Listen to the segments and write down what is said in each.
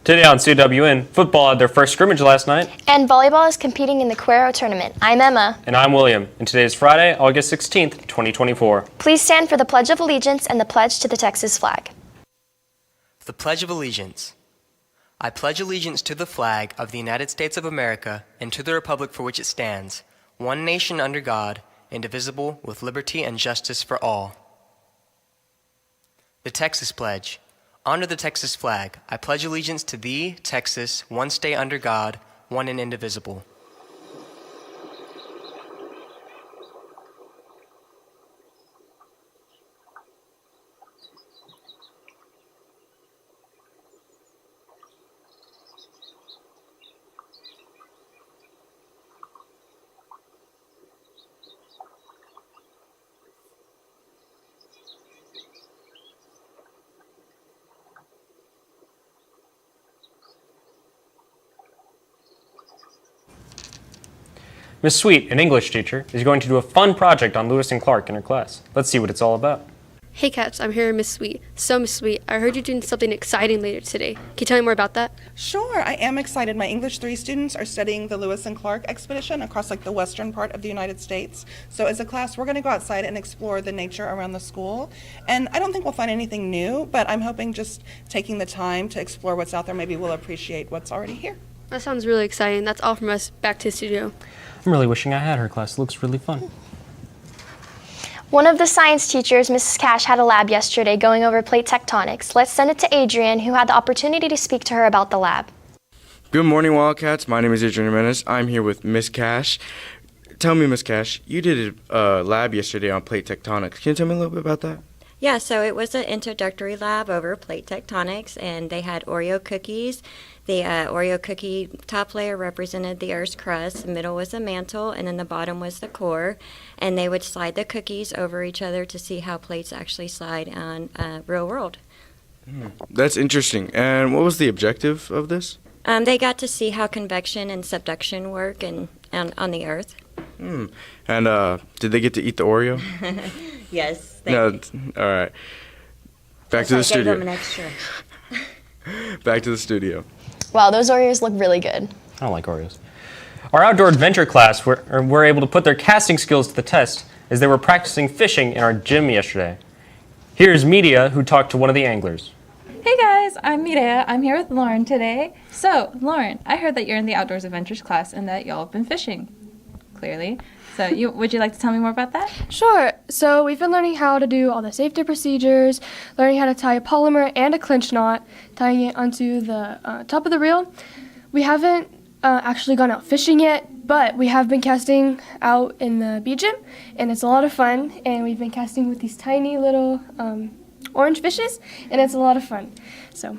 Today on CWN, football had their first scrimmage last night. And volleyball is competing in the Cuero tournament. I'm Emma. And I'm William. And today is Friday, August 16th, 2024. Please stand for the Pledge of Allegiance and the pledge to the Texas flag. The Pledge of Allegiance. I pledge allegiance to the flag of the United States of America and to the republic for which it stands, one nation under God, indivisible, with liberty and justice for all. The Texas Pledge. Under the Texas flag, I pledge allegiance to thee, Texas, one state under God, one and indivisible. Miss Sweet, an English teacher, is going to do a fun project on Lewis and Clark in her class. Let's see what it's all about. Hey Cats, I'm here with Miss Sweet. So Miss Sweet, I heard you're doing something exciting later today. Can you tell me more about that? Sure, I am excited. My English 3 students are studying the Lewis and Clark expedition across the western part of the United States. So as a class, we're going to go outside and explore the nature around the school. And I don't think we'll find anything new, but I'm hoping just taking the time to explore what's out there, maybe we'll appreciate what's already here. That sounds really exciting. That's all from us. Back to the studio. I'm really wishing I had her class. It looks really fun. One of the science teachers, Mrs. Cash, had a lab yesterday going over plate tectonics. Let's send it to Adrian, who had the opportunity to speak to her about the lab. Good morning, Wildcats. My name is Adrian Jimenez. I'm here with Miss Cash. Tell me, Miss Cash, you did a lab yesterday on plate tectonics. Can you tell me a little bit about that? Yeah, so it was an introductory lab over plate tectonics, and they had Oreo cookies. The Oreo cookie top layer represented the Earth's crust, the middle was the mantle, and then the bottom was the core. And they would slide the cookies over each other to see how plates actually slide on real world. That's interesting. And what was the objective of this? They got to see how convection and subduction work on the Earth. And did they get to eat the Oreo? Yes. No. All right. Back to the studio. I gave them an extra. Back to the studio. Wow, those Oreos look really good. I don't like Oreos. Our outdoor adventure class were able to put their casting skills to the test as they were practicing fishing in our gym yesterday. Here's Media, who talked to one of the anglers. Hey guys, I'm Mireya. I'm here with Lauren today. So, Lauren, I heard that you're in the Outdoors Adventures class and that y'all have been fishing, clearly. So, would you like to tell me more about that? Sure. So, we've been learning how to do all the safety procedures, learning how to tie a polymer and a clinch knot, tying it onto the top of the reel. We haven't actually gone out fishing yet, but we have been casting out in the beach gym, and it's a lot of fun. And we've been casting with these tiny little orange fishes, and it's a lot of fun. So,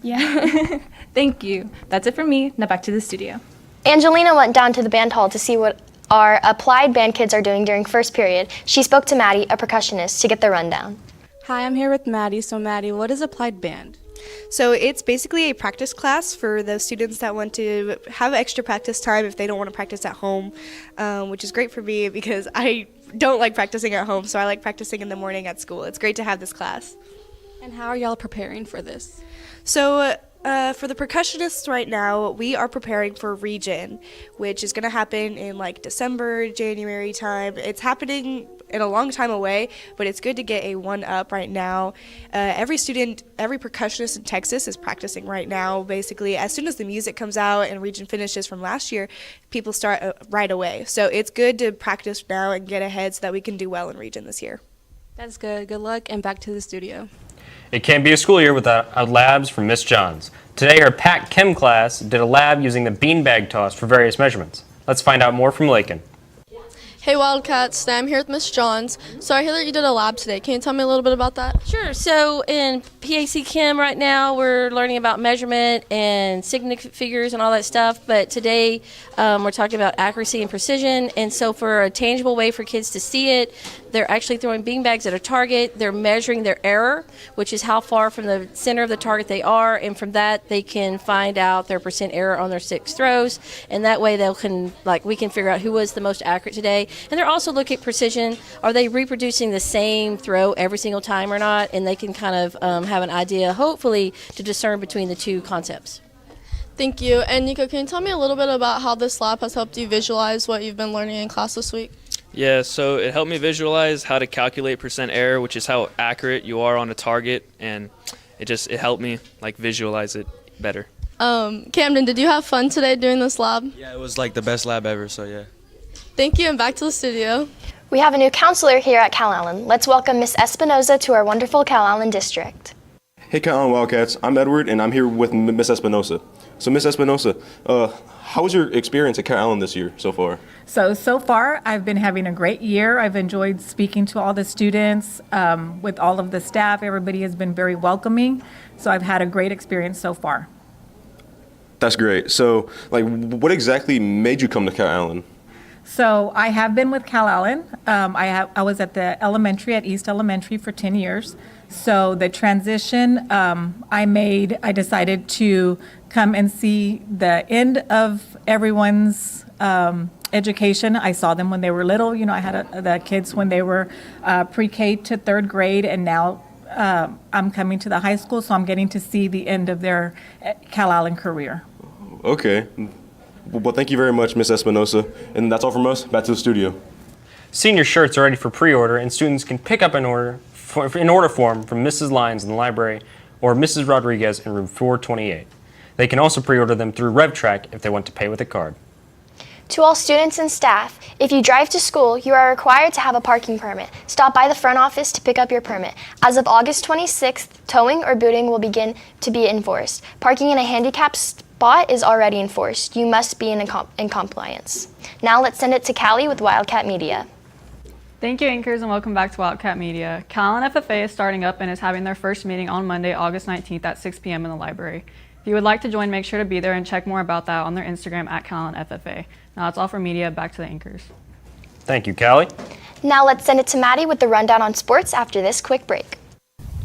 yeah. Thank you. That's it for me. Now back to the studio. Angelina went down to the band hall to see what our applied band kids are doing during first period. She spoke to Maddie, a percussionist, to get the rundown. Hi, I'm here with Maddie. So Maddie, what is applied band? So it's basically a practice class for those students that want to have extra practice time if they don't want to practice at home, which is great for me because I don't like practicing at home, so I like practicing in the morning at school. It's great to have this class. And how are y'all preparing for this? So for the percussionists right now, we are preparing for Region, which is going to happen in December, January time. It's happening in a long time away, but it's good to get a one-up right now. Every percussionist in Texas is practicing right now. Basically, as soon as the music comes out and Region finishes from last year, people start right away. So it's good to practice now and get ahead so that we can do well in Region this year. That's good. Good luck, and back to the studio. It can't be a school year without labs from Miss Johns. Today, our Pac Chem class did a lab using the beanbag toss for various measurements. Let's find out more from Lakin. Hey Wildcats, today I'm here with Miss Johns. So I hear that you did a lab today. Can you tell me a little bit about that? Sure. So in PAC Chem right now, we're learning about measurement and significant figures and all that stuff. But today we're talking about accuracy and precision. And so for a tangible way for kids to see it, they're actually throwing beanbags at a target. They're measuring their error, which is how far from the center of the target they are. And from that, they can find out their percent error on their 6 throws. And that way we can figure out who was the most accurate today. And they're also looking at precision. Are they reproducing the same throw every single time or not? And they can kind of have an idea, hopefully, to discern between the two concepts. Thank you. And Nico, can you tell me a little bit about how this lab has helped you visualize what you've been learning in class this week? Yeah, so it helped me visualize how to calculate percent error, which is how accurate you are on a target, and it helped me like visualize it better. Camden, did you have fun today doing this lab? Yeah, it was like the best lab ever, so yeah. Thank you, and back to the studio. We have a new counselor here at Calallen. Let's welcome Miss Espinoza to our wonderful Calallen district. Hey Calallen Wildcats, I'm Edward and I'm here with Miss Espinoza. So Miss Espinoza, how was your experience at Calallen this year so far? So far I've been having a great year. I've enjoyed speaking to all the students, with all of the staff. Everybody has been very welcoming. So I've had a great experience so far. That's great. So like what exactly made you come to Calallen? So I have been with Calallen. I was at the elementary at East Elementary for 10 years. So the transition I decided to come and see the end of everyone's education. I saw them when they were little. You know, I had the kids when they were pre-K to third grade, and now I'm coming to the high school, so I'm getting to see the end of their Calallen career. Okay. Well, thank you very much, Miss Espinoza. And that's all from us. Back to the studio. Senior shirts are ready for pre-order, and students can pick up an order form from Mrs. Lyons in the library or Mrs. Rodriguez in room 428. They can also pre-order them through RevTrack if they want to pay with a card. To all students and staff, if you drive to school, you are required to have a parking permit. Stop by the front office to pick up your permit. As of August 26th, towing or booting will begin to be enforced. Parking in a handicapped spot is already enforced. You must be in compliance. Now let's send it to Callie with Wildcat Media. Thank you, anchors, and welcome back to Wildcat Media. Calallen FFA is starting up and is having their first meeting on Monday, August 19th at 6 p.m. in the library. If you would like to join, make sure to be there and check more about that on their Instagram at Calallen FFA. Now that's all for media. Back to the anchors. Thank you, Callie. Now let's send it to Maddie with the rundown on sports after this quick break.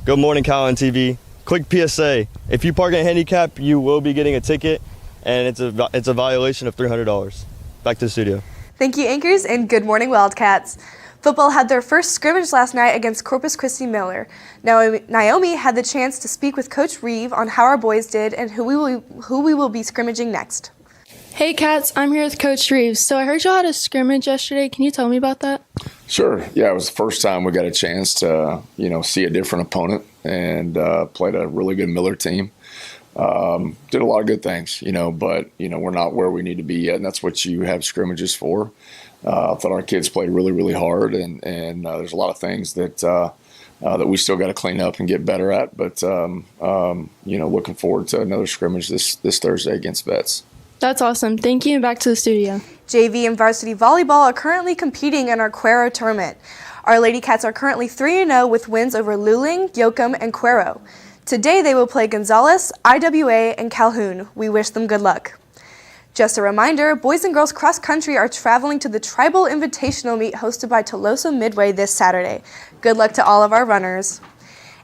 Good morning, Calallen TV. Quick PSA: if you park in a handicap, you will be getting a ticket, and it's a violation of $300. Back to the studio. Thank you, anchors, and good morning, Wildcats. Football had their first scrimmage last night against Corpus Christi Miller. Now, Naomi had the chance to speak with Coach Reeve on how our boys did and who we will be scrimmaging next. Hey Cats, I'm here with Coach Reeves. So I heard y'all had a scrimmage yesterday. Can you tell me about that? Sure. Yeah, it was the first time we got a chance to, see a different opponent and played a really good Miller team. Did a lot of good things, but, we're not where we need to be yet, and that's what you have scrimmages for. I thought our kids played really, really hard, and there's a lot of things that we still got to clean up and get better at. But, looking forward to another scrimmage this Thursday against Vets. That's awesome. Thank you, and back to the studio. JV and varsity volleyball are currently competing in our Cuero tournament. Our Lady Cats are currently 3-0 with wins over Luling, Yoakum, and Cuero. Today they will play Gonzales, IWA, and Calhoun. We wish them good luck. Just a reminder, boys and girls cross country are traveling to the Tribal Invitational Meet hosted by Tolosa Midway this Saturday. Good luck to all of our runners.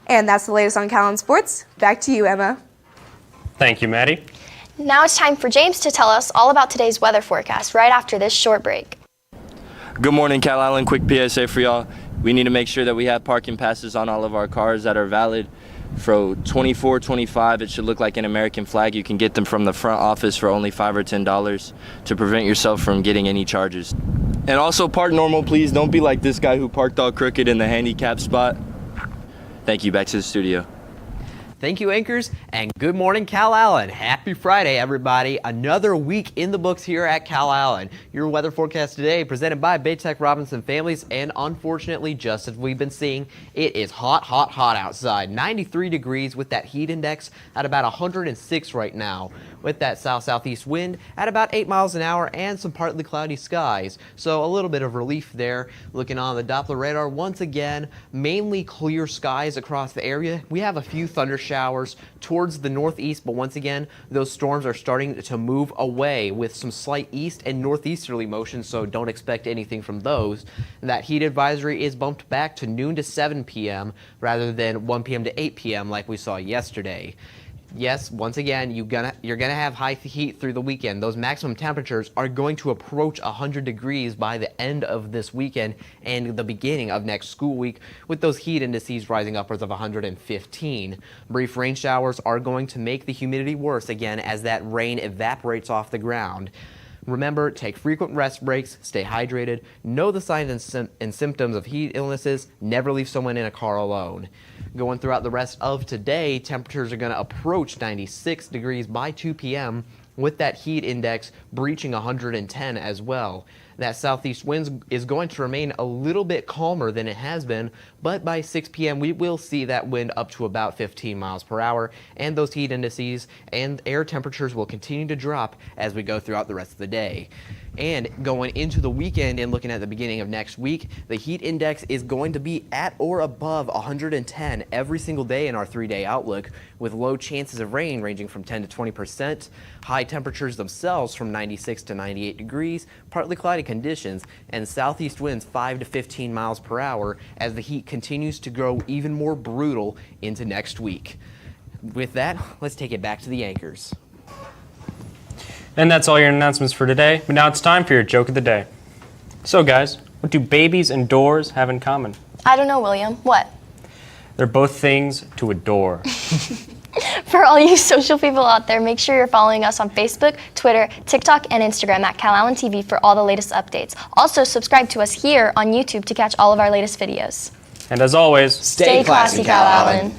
And that's the latest on Calallen Sports. Back to you, Emma. Thank you, Maddie. Now it's time for James to tell us all about today's weather forecast right after this short break. Good morning, Calallen. Quick PSA for y'all. We need to make sure that we have parking passes on all of our cars that are valid. For $24.25, it should look like an American flag. You can get them from the front office for only $5 or $10 to prevent yourself from getting any charges. And also park normal, please. Don't be like this guy who parked all crooked in the handicap spot. Thank you. Back to the studio. Thank you, anchors, and good morning, Calallen. Happy Friday, everybody. Another week in the books here at Calallen. Your weather forecast today presented by Baytech Robinson Families, and unfortunately, just as we've been seeing, it is hot, hot, hot outside. 93 degrees with that heat index at about 106 right now, with that south-southeast wind at about 8 miles an hour and some partly cloudy skies. So a little bit of relief there. Looking on the Doppler radar once again, mainly clear skies across the area. We have a few thunder showers towards the northeast, but once again, those storms are starting to move away with some slight east and northeasterly motion, so don't expect anything from those. That heat advisory is bumped back to noon to 7 p.m. rather than 1 p.m. to 8 p.m. like we saw yesterday. Yes, once again, you're gonna have high heat through the weekend. Those maximum temperatures are going to approach 100 degrees by the end of this weekend and the beginning of next school week, with those heat indices rising upwards of 115. Brief rain showers are going to make the humidity worse again as that rain evaporates off the ground. Remember, take frequent rest breaks, stay hydrated, know the signs and symptoms of heat illnesses, never leave someone in a car alone. Going throughout the rest of today, temperatures are going to approach 96 degrees by 2 p.m. with that heat index breaching 110 as well. That southeast wind is going to remain a little bit calmer than it has been, but by 6 p.m. we will see that wind up to about 15 miles per hour, and those heat indices and air temperatures will continue to drop as we go throughout the rest of the day. And going into the weekend and looking at the beginning of next week, the heat index is going to be at or above 110 every single day in our 3-day outlook, with low chances of rain ranging from 10 to 20%, high temperatures themselves from 96 to 98 degrees, partly cloudy conditions, and southeast winds 5 to 15 miles per hour as the heat continues to grow even more brutal into next week. With that, let's take it back to the anchors. And that's all your announcements for today, but now it's time for your joke of the day. So guys, what do babies and doors have in common? I don't know, William. What? They're both things to adore. For all you social people out there, make sure you're following us on Facebook, Twitter, TikTok, and Instagram at Calallen TV for all the latest updates. Also, subscribe to us here on YouTube to catch all of our latest videos. And as always, Stay classy, Calallen.